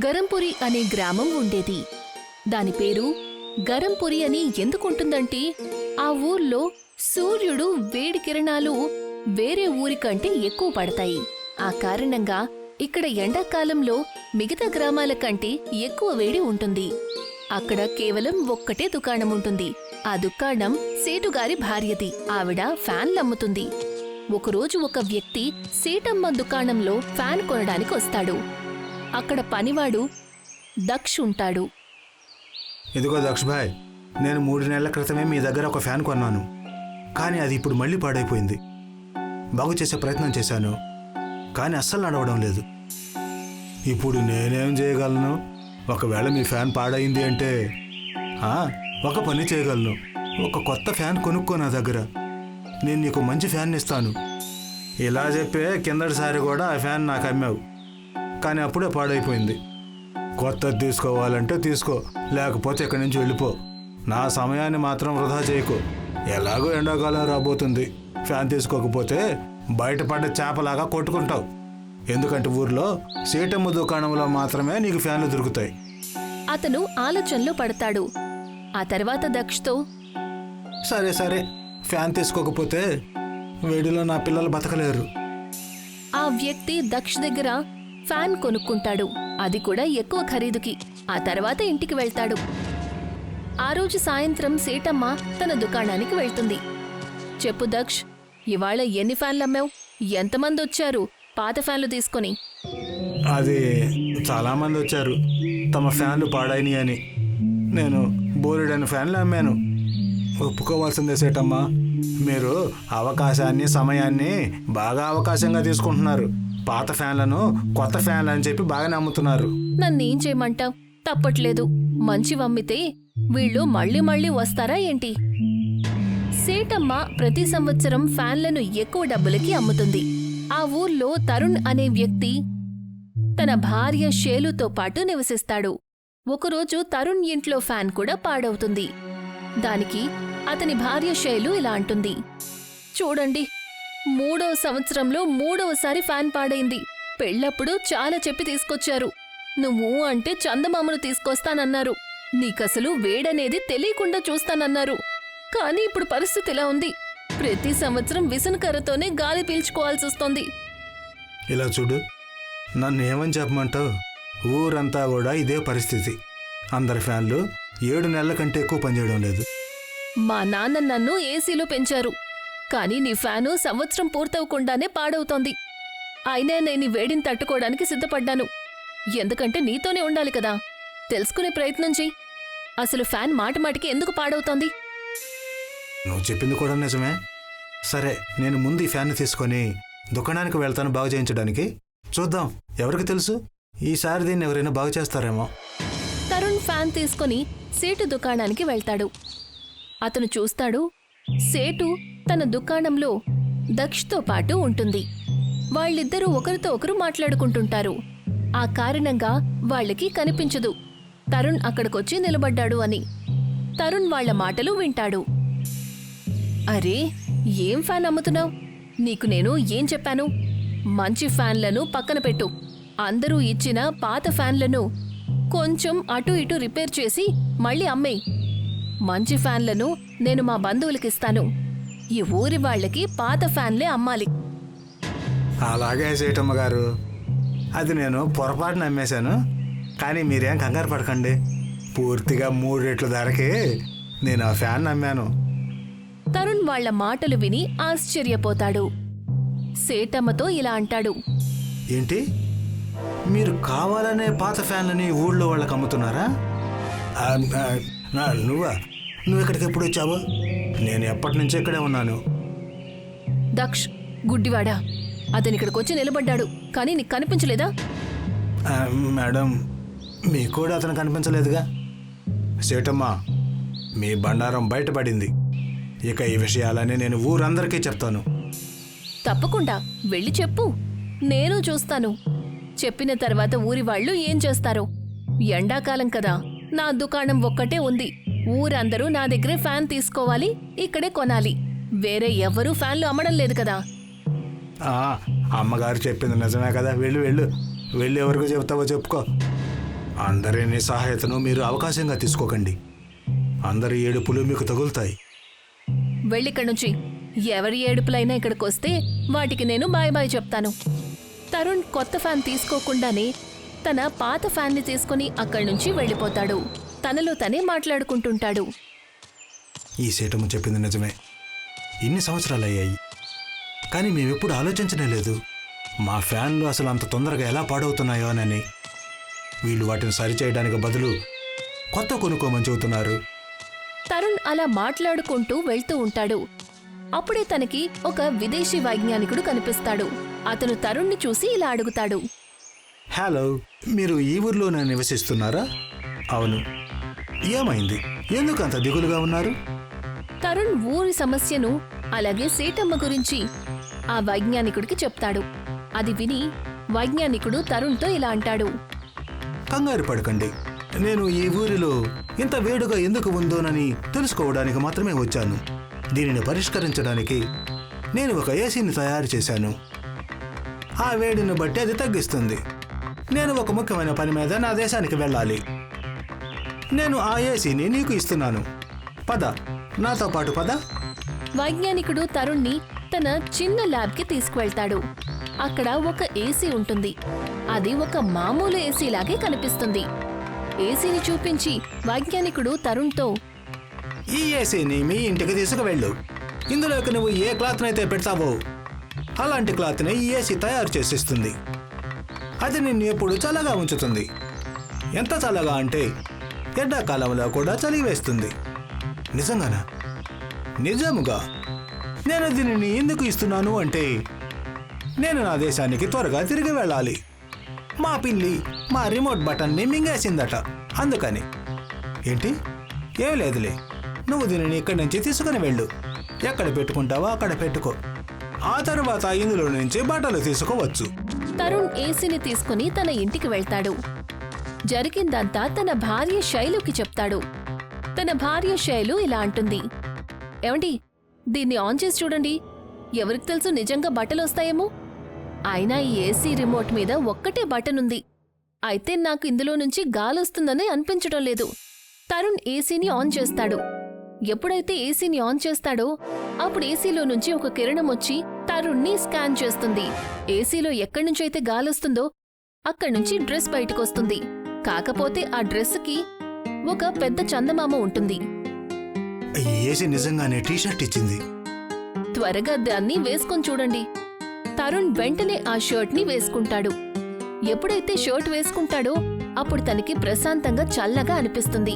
గరంపురి అనే గ్రామం ఉండేది. దాని పేరు గరంపురి అని ఎందుకుంటుందంటే ఆ ఊర్లో సూర్యుడు వేడి కిరణాలు వేరే ఊరికంటే ఎక్కువ పడతాయి. ఆ కారణంగా ఇక్కడ ఎండాకాలంలో మిగతా గ్రామాల కంటే ఎక్కువ వేడి ఉంటుంది. అక్కడ కేవలం ఒక్కటే దుకాణం ఉంటుంది. ఆ దుకాణం సేటుగారి భార్యది. ఆవిడ ఫ్యాన్లమ్ముతుంది. ఒకరోజు ఒక వ్యక్తి సేటమ్మ దుకాణంలో ఫ్యాన్ కొనడానికి వస్తాడు. అక్కడ పనివాడు దక్ష్ ఉంటాడు. ఇదిగో దక్ష్ భాయ్, నేను 3 నెలల క్రితమే మీ దగ్గర ఒక ఫ్యాన్ కొన్నాను. కానీ అది ఇప్పుడు మళ్ళీ పాడైపోయింది. బాగు చేసే ప్రయత్నం చేశాను, కానీ అస్సలు నడవడం లేదు. ఇప్పుడు నేనేం చేయగలను? ఒకవేళ మీ ఫ్యాన్ పాడైంది అంటే ఒక పని చేయగలను. ఒక కొత్త ఫ్యాన్ కొనుక్కో నా దగ్గర. నేను నీకు మంచి ఫ్యాన్ ఇస్తాను. ఇలా చెప్పే కిందటిసారి కూడా ఆ ఫ్యాన్ నాకు అమ్మావు, కానీ అప్పుడే పాడైపోయింది. కొత్తది తీసుకోవాలంటే తీసుకో, లేకపోతే ఇక్కడి నుంచి వెళ్ళిపో. నా సమయాన్ని మాత్రం వృధా చేయకు. ఎలాగో ఎండాకాలం రాబోతుంది. ఫ్యాన్ తీసుకోకపోతే బయటపడ్డ చేపలాగా కొట్టుకుంటావు. ఎందుకంటే ఊర్లో సీటమ్మ దుకాణంలో మాత్రమే నీకు ఫ్యాన్లు దొరుకుతాయి. అతను ఆలోచనలో పడతాడు. ఆ తర్వాత దక్షతో, సరే సరే, ఫ్యాన్ తీసుకోకపోతే వేడిలో నా పిల్లలు బతకలేరు. ఆ వ్యక్తి దక్ష్ దగ్గర ఫ్యాన్ కొనుక్కుంటాడు. అది కూడా ఎక్కువ ఖరీదుకి. ఆ తర్వాత ఇంటికి వెళ్తాడు. ఆ రోజు సాయంత్రం సేటమ్మ తన దుకాణానికి వెళ్తుంది. చెప్పు దక్ష్, ఇవాళ ఎన్ని ఫ్యాన్లమ్మావు? ఎంతమంది వచ్చారు పాత ఫ్యాన్లు తీసుకుని? అది చాలామంది వచ్చారు తమ ఫ్యాన్లు పాడాయిని అని. నేను బోలెడని ఫ్యాన్లు అమ్మాను. ఒప్పుకోవాల్సిందే సేటమ్మా, మీరు అవకాశాన్ని సమయాన్ని బాగా అవకాశంగా తీసుకుంటున్నారు. పాత ఫ్యాన్లను కొత్త ఫ్యాన్లు అని చెప్పి బాగా నమ్ముతున్నారు. నన్నేం చేయమంటావ్? తప్పట్లేదు. మంచివమ్మితే వీళ్ళు మళ్ళీ మళ్ళీ వస్తారా ఏంటి? సేటమ్మ ప్రతి సంవత్సరం ఫ్యాన్లను ఎక్కువ డబ్బులకి అమ్ముతుంది. ఆ ఊర్లో తరుణ్ అనే వ్యక్తి తన భార్య షేలుతో పాటు నివసిస్తాడు. ఒకరోజు తరుణ్ ఇంట్లో ఫ్యాన్ కూడా పాడవుతుంది. దానికి అతని భార్య షేలు ఇలా అంటుంది, చూడండి, 3వ సంవత్సరంలో 3వసారి ఫ్యాన్ పాడైంది. పెళ్ళప్పుడు చాలా చెప్పి తీసుకొచ్చారు. నువ్వు అంటే చందమామను తీసుకొస్తానన్నారు. నీకసలు వేడనేది తెలియకుండా చూస్తానన్నారు. కానీ ఇప్పుడు పరిస్థితి ఇలా ఉంది. ప్రతి సంవత్సరం విసనకర్రతోనే గాలి పీల్చుకోవాల్సొస్తోంది. ఇలా చూడు, నన్ను ఏమని చెప్పమంటావు? ఊరంతా కూడా ఇదే పరిస్థితి. అందరి ఫ్యాన్లు 7 నెలల కంటే ఎక్కువ పనిచేయడం లేదు. మా నాన్న నన్ను ఏసీలో పెంచారు, కానీ నీ ఫ్యాను సంవత్సరం పూర్తవకుండానే పాడవుతోంది. అయినా నేను వేడిని తట్టుకోవడానికి సిద్ధపడ్డాను. ఎందుకంటే నీతోనే ఉండాలి కదా. తెలుసుకునే ప్రయత్నం చెయ్యి. అసలు ఫ్యాన్ మాటిమాటికి ఎందుకు పాడవుతోంది? నువ్వు చెప్పింది కూడా నిజమే. సరే, నేను ముందు ఈ ఫ్యాన్ తీసుకొని దుకాణానికి వెళ్తాను బాగు చేయించడానికి. చూద్దాం, ఎవరికి తెలుసు, ఈసారి దీన్ని ఎవరైనా బాగు చేస్తారేమో. తరుణ్ ఫ్యాన్ తీసుకుని సేటు దుకాణానికి వెళ్తాడు. అతను చూస్తాడు, సేటు తన దుకాణంలో దక్షతో పాటు ఉంటుంది. వాళ్ళిద్దరూ ఒకరితో ఒకరు మాట్లాడుకుంటుంటారు. ఆ కారణంగా వాళ్ళకి కనిపించదు తరుణ్ అక్కడికొచ్చి నిలబడ్డాడు అని. తరుణ్ వాళ్ల మాటలు వింటాడు. అరే, ఏం ఫ్యాన్ అమ్ముతున్నావు? నీకు నేను ఏం చెప్పాను? మంచి ఫ్యాన్లను పక్కన పెట్టు. అందరూ ఇచ్చిన పాత ఫ్యాన్లను కొంచెం అటు ఇటు రిపేర్ చేసి మళ్ళీ అమ్మేయ్. మంచి ఫ్యాన్లను నేను మా బంధువులకిస్తాను. ఈ ఊరి వాళ్లకి పాత ఫ్యాన్లే అమ్మాలి. అలాగే సేటమ్మ గారు, అది నేను పొరపాటున అమ్మేశాను. కానీ మీరేం కంగారు పడకండి. పూర్తిగా 3 రెట్ల ధరకే నేను ఆ ఫ్యాన్ అమ్మాను. తరుణ్ వాళ్ల మాటలు విని ఆశ్చర్యపోతాడు. సేటమ్మతో ఇలా అంటాడు, ఏంటి, మీరు కావాలనే పాత ఫ్యాన్లని ఊళ్ళో వాళ్ళకి అమ్ముతున్నారా? నువ్వు ఇక్కడికి ఎప్పుడు వచ్చావు? నేను ఎప్పటి నుంచో ఇక్కడే ఉన్నాను. దక్ష్ గుడ్డివాడా, అతనిక్కడికొచ్చి నిలబడ్డాడు, కానీ నీకు కనిపించలేదా? మేడం, మీకు కూడా అతను కనిపించలేదుగా. సేటమ్మా, మీ బండారం బయటపడింది. ఇక ఈ విషయాలన్నీ నేను ఊరందరికీ చెప్తాను. తప్పకుండా వెళ్ళి చెప్పు, నేను చూస్తాను. చెప్పిన తర్వాత ఊరి వాళ్ళు ఏం చేస్తారో. ఎండాకాలం కదా, నా దుకాణం ఒక్కటే ఉంది. ఊరందరూ నా దగ్గరే ఫ్యాన్ తీసుకోవాలి, ఇక్కడే కొనాలి. వేరే ఎవ్వరూ ఫ్యాన్లు అమ్మడం లేదు కదా. అమ్మగారు చెప్పింది నిజమే కదా. వెళ్ళు వెళ్ళు, వెళ్ళి ఎవరికి చెప్తావో చెప్పుకో. అందరి నిస్సహాయతను మీరు అవకాశంగా తీసుకోకండి. అందరి ఏడుపులు మీకు తగులుతాయి. వెళ్ళిక్కడి నుంచి. ఎవరి ఏడుపులైనా ఇక్కడికి వస్తే వాటికి నేను బాయ్ బాయ్ చెప్తాను. తరుణ్ కొత్త ఫ్యాన్ తీసుకోకుండానే తన పాత ఫ్యాన్ని తీసుకుని అక్కడి నుంచి వెళ్ళిపోతాడు. తనలో తనే మాట్లాడుకుంటుంటాడు. ఈ సేటము చెప్పింది నిజమే. ఇన్ని సంవత్సరాలు అయ్యాయి, కానీ మేమెప్పుడు ఆలోచించనే లేదు మా ఫ్యాన్లు అసలు అంత తొందరగా ఎలా పాడవుతున్నాయో అని. వీళ్ళు వాటిని సరిచేయడానికి బదులు కొత్త కొనుక్కోమని చెబుతున్నారు. తరుణ్ అలా మాట్లాడుకుంటూ వెళ్తూ ఉంటాడు. అప్పుడే తనకి ఒక విదేశీ వైజ్ఞానికుడు కనిపిస్తాడు. అతను తరుణ్ని చూసి ఇలా అడుగుతాడు. హలో, మీరు ఈ ఊర్లోనే నివసిస్తున్నారా? అవును. ఏమైంది? ఎందుకు అంత దిగులుగా ఉన్నారు? తరుణ్ ఊరి సమస్యను అలాగే సేటమ్మ గురించి ఆ వైజ్ఞానికుడికి చెప్తాడు. అది విని వైజ్ఞానికుడు తరుణ్తో ఇలా అంటాడు. కంగారు పడకండి. నేను ఈ ఊరిలో ఇంత వేడుగా ఎందుకు ఉందోనని తెలుసుకోవడానికి మాత్రమే వచ్చాను. దీనిని పరిష్కరించడానికి నేను ఒక ఏసీని తయారు చేశాను. ఆ వేడిని బట్టి అది తగ్గిస్తుంది. నేను ఒక ముఖ్యమైన పని మీద నా దేశానికి వెళ్ళాలి. నేను ఆ ఏసీని నీకు ఇస్తున్నాను. పద, నాతో పాటు పద. వైజ్ఞానికుడు తరుణ్ని తన చిన్న ల్యాబ్కి తీసుకువెళ్తాడు. అక్కడ ఒక ఏసీ ఉంటుంది. అది ఒక మామూలు ఏసీలాగే కనిపిస్తుంది. ఏసీని చూపించి వైజ్ఞానికుడు తరుణ్తో, ఈ ఏసీని మీ ఇంటికి తీసుకువెళ్ళు. ఇందులోకి నువ్వు ఏ క్లాత్నైతే పెడతావో అలాంటి క్లాత్ని ఈ ఏసీ తయారు చేసిస్తుంది. అది నిన్ను ఎప్పుడు చల్లగా ఉంచుతుంది. ఎంత చల్లగా అంటే ఎండాకాలంలో కూడా చలి వేస్తుంది. నిజంగానా? నిజముగా. నేను దీనిని ఎందుకు ఇస్తున్నాను అంటే నేను నా దేశానికి త్వరగా తిరిగి వెళ్ళాలి. మా పిల్లి మా రిమోట్ బటన్ని మింగేసిందట, అందుకని. ఏంటి? ఏం లేదులే, నువ్వు దీనిని ఇక్కడి నుంచి తీసుకుని వెళ్ళు. ఎక్కడ పెట్టుకుంటావో అక్కడ పెట్టుకో. ఆ తర్వాత ఇందులో నుంచి బట్టలు తీసుకోవచ్చు. తరుణ్ ఏసీని తీసుకుని తన ఇంటికి వెళ్తాడు. జరిగిందంతా తన భార్య శైలుకి చెప్తాడు. తన భార్య శైలు ఇలా అంటుంది. ఏమండి, దీన్ని ఆన్ చేసి చూడండి. ఎవరికి తెలుసు, నిజంగా బట్టలొస్తాయేమో. అయినా ఈ ఏసీ రిమోట్ మీద ఒక్కటే బటన్ ఉంది. అయితే నాకు ఇందులో నుంచి గాలొస్తుందని అనిపించడం లేదు. తరుణ్ ఏసీని ఆన్ చేస్తాడు. ఎప్పుడైతే ఏసీని ఆన్ చేస్తాడో అప్పుడు ఏసీలో నుంచి ఒక కిరణం వచ్చి తరుణ్ని స్కాన్ చేస్తుంది. ఏసీలో ఎక్కడి నుంచైతే గాలొస్తుందో అక్కడి నుంచి డ్రెస్ బయటకొస్తుంది. కాకపోతే ఆ డ్రెస్కి ఒక పెద్ద చందమామ ఉంటుంది. ఈ ఏసీ నిజంగానే టీషర్ట్ ఇచ్చింది. త్వరగా దాన్ని వేసుకొని చూడండి. తరుణ్ వెంటనే ఆ షర్ట్ని వేసుకుంటాడు. ఎప్పుడైతే షర్ట్ వేసుకుంటాడో అప్పుడు తనకి ప్రశాంతంగా చల్లగా అనిపిస్తుంది.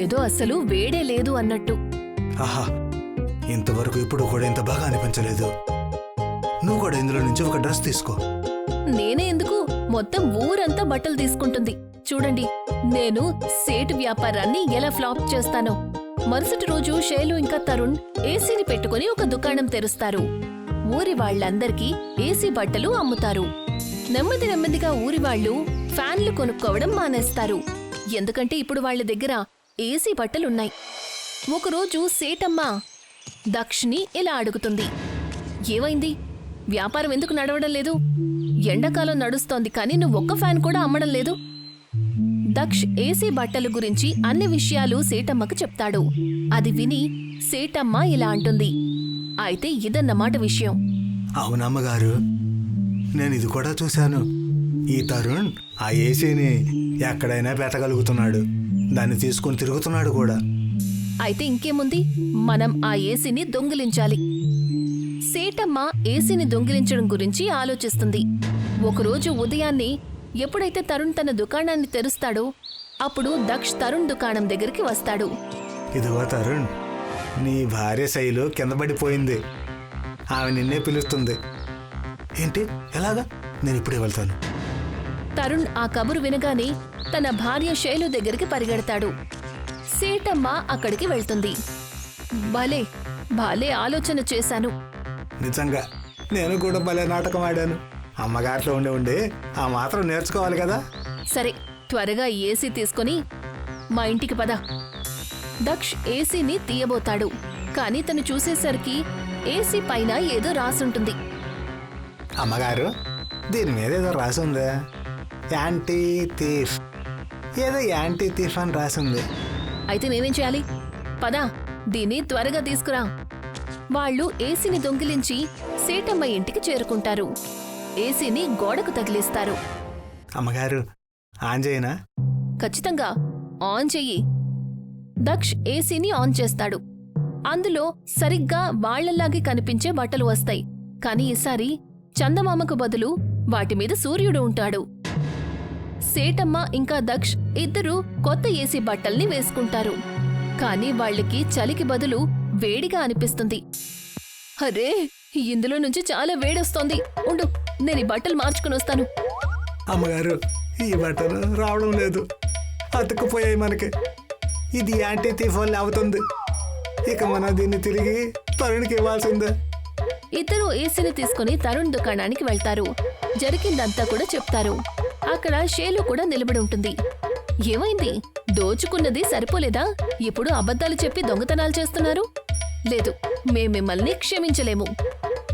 ఏదో అసలు వేడే లేదు అన్నట్టు. ఆహా, ఇంతవరకు ఇప్పుడు కూడా ఇంత బాగా అనిపించలేదు. నువ్వు కూడా ఇందులో నుంచి ఒక డ్రెస్ తీసుకో. నేనే ఎందుకు, మొత్తం ఊరంతా బట్టలు తీసుకుంటుంది. చూడండి నేను సేటు వ్యాపారాన్ని ఎలా ఫ్లాప్ చేస్తానో. మరుసటి రోజు శైలు ఇంకా తరుణ్ ఏసీని పెట్టుకుని ఒక దుకాణం తెరుస్తారు. ఊరి వాళ్లందరికీ ఏసీ బట్టలు అమ్ముతారు. నెమ్మది నెమ్మదిగా ఊరి వాళ్లు ఫ్యాన్లు కొనుక్కోవడం మానేస్తారు. ఎందుకంటే ఇప్పుడు వాళ్ల దగ్గర ఏసీ బట్టలున్నాయి. ఒకరోజు సేటమ్మ దక్షిని ఇలా అడుగుతుంది. ఏమైంది? వ్యాపారం ఎందుకు నడవడం లేదు? ఎండాకాలం నడుస్తోంది, కానీ నువ్వు ఒక్క ఫ్యాన్ కూడా అమ్మడం లేదు. దక్ష్ ఏసీ బట్టల గురించి అన్ని విషయాలు సేటమ్మకు చెప్తాడు. అది విని సేటమ్మ ఇలా అంటుంది. అయితే ఇదన్నమాట విషయం. అవునమ్మగారు, నేను ఇది కూడా చూశాను. ఈ తరుణ్ ఆ ఏసీని ఎక్కడైనా పెట్టగలుగుతున్నాడు. దాన్ని తీసుకుని తిరుగుతున్నాడు కూడా. అయితే ఇంకేముంది, మనం ఆ ఏసీని దొంగిలించాలి. సేటమ్మ ఏసీని దొంగిలించడం గురించి ఆలోచిస్తుంది. ఒకరోజు ఉదయాన్నే ఎప్పుడైతే తరుణ్ తన దుకాణాన్ని తెరుస్తాడో అప్పుడు దక్ష్ తరుణ్ దుకాణం దగ్గరికి వస్తాడు. ఇదిగో తరుణ్, నీ భార్య శైలు కింద పడిపోయింది. ఆమె నిన్నే పిలుస్తుంది. ఏంటి? ఎలాగా? నేను ఇప్పుడే వెళ్తాను. తరుణ్ ఆ కబురు వినగానే తన భార్య శైలు దగ్గరికి పరిగెడతాడు. సేటమ్మ అక్కడికి వెళ్తుంది. భలే భలే ఆలోచన చేశాను. నిజంగా నేను కూడా భలే నాటకం ఆడాను. అమ్మగారిలో ఉండి ఉండి ఆ మాత్రం నేర్చుకోవాలి కదా. సరే, త్వరగా ఏసీ తీసుకుని మా ఇంటికి పద. దక్ష్ ఏసీని తీయబోతాడు. కాని తను చూసేసరికి ఏసీ పైన ఏదో రాసుంటుంది. అమ్మగారు, దీని మీద ఏదో రాసి ఉందా? Anti thief. ఏదో యాంటీ థీఫ్ అని రాసింది. అయితే నేనేం చేయాలి? పదా, దీన్ని త్వరగా తీసుకురా. వాళ్ళు ఏసీని దొంగిలించి సేటమ్మ ఇంటికి చేరుకుంటారు. ఏసీని గోడకు తగిలిస్తారు. అమ్మగారు, ఆన్ చేయనా? ఖచ్చితంగా ఆన్ చెయ్యి. దక్ష్ ఏసీని ఆన్ చేస్తాడు. అందులో సరిగ్గా వాళ్లలాగే కనిపించే బట్టలు వస్తాయి. కాని ఈసారి చందమామకు బదులు వాటిమీద సూర్యుడు ఉంటాడు. సేటమ్మ ఇంకా దక్ష్ ఇద్దరూ కొత్త ఏసీ బట్టల్ని వేసుకుంటారు. కాని వాళ్ళకి చలికి బదులు వేడిగా అనిపిస్తుంది. అరే, ఇందులో నుంచి చాలా వేడొస్తోంది. ఉండు, నేను ఈ బట్టలు మార్చుకుని వస్తాను. అమ్మగారు, ఈ బట్టలు రావడం లేదు, అతుక్కుపోయాయి మనకి. ఇది యాంటీ థీఫ్ వల్ల అవుతుంది. ఇక మనం దీన్ని తిరిగి తరుణ్కి ఇవ్వాల్సిందే. ఇద్దరూ ఏసీని తీసుకుని తరుణ్ దుకాణానికి వెళ్తారు. జరిగిందంతా కూడా చెప్తారు. అక్కడ షేలు కూడా నిలబడి ఉంటుంది. ఏమైంది? దోచుకున్నది సరిపోలేదా? ఇప్పుడు అబద్ధాలు చెప్పి దొంగతనాలు చేస్తున్నారు? లేదు, మేం మిమ్మల్ని క్షమించలేము.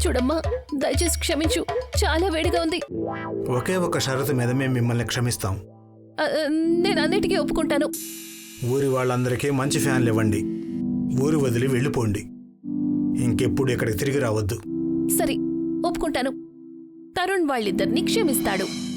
చూడమ్మా, దయచేసి క్షమించు, చాలా వేడిగా ఉంది. ఒకే ఒక షరతు మీద మేము మిమ్మల్ని క్షమిస్తాం. నేను అన్నిటికీ ఒప్పుకుంటాను. ఊరి వాళ్ళందరికీ మంచి ఫ్యాన్లు ఇవ్వండి. ఊరు వదిలి వెళ్ళిపోండి. ఇంకెప్పుడు ఇక్కడికి తిరిగి రావద్దు. సరే, ఒప్పుకుంటాను. తరుణ్ వాళ్ళిద్దరినీ క్షమిస్తాడు.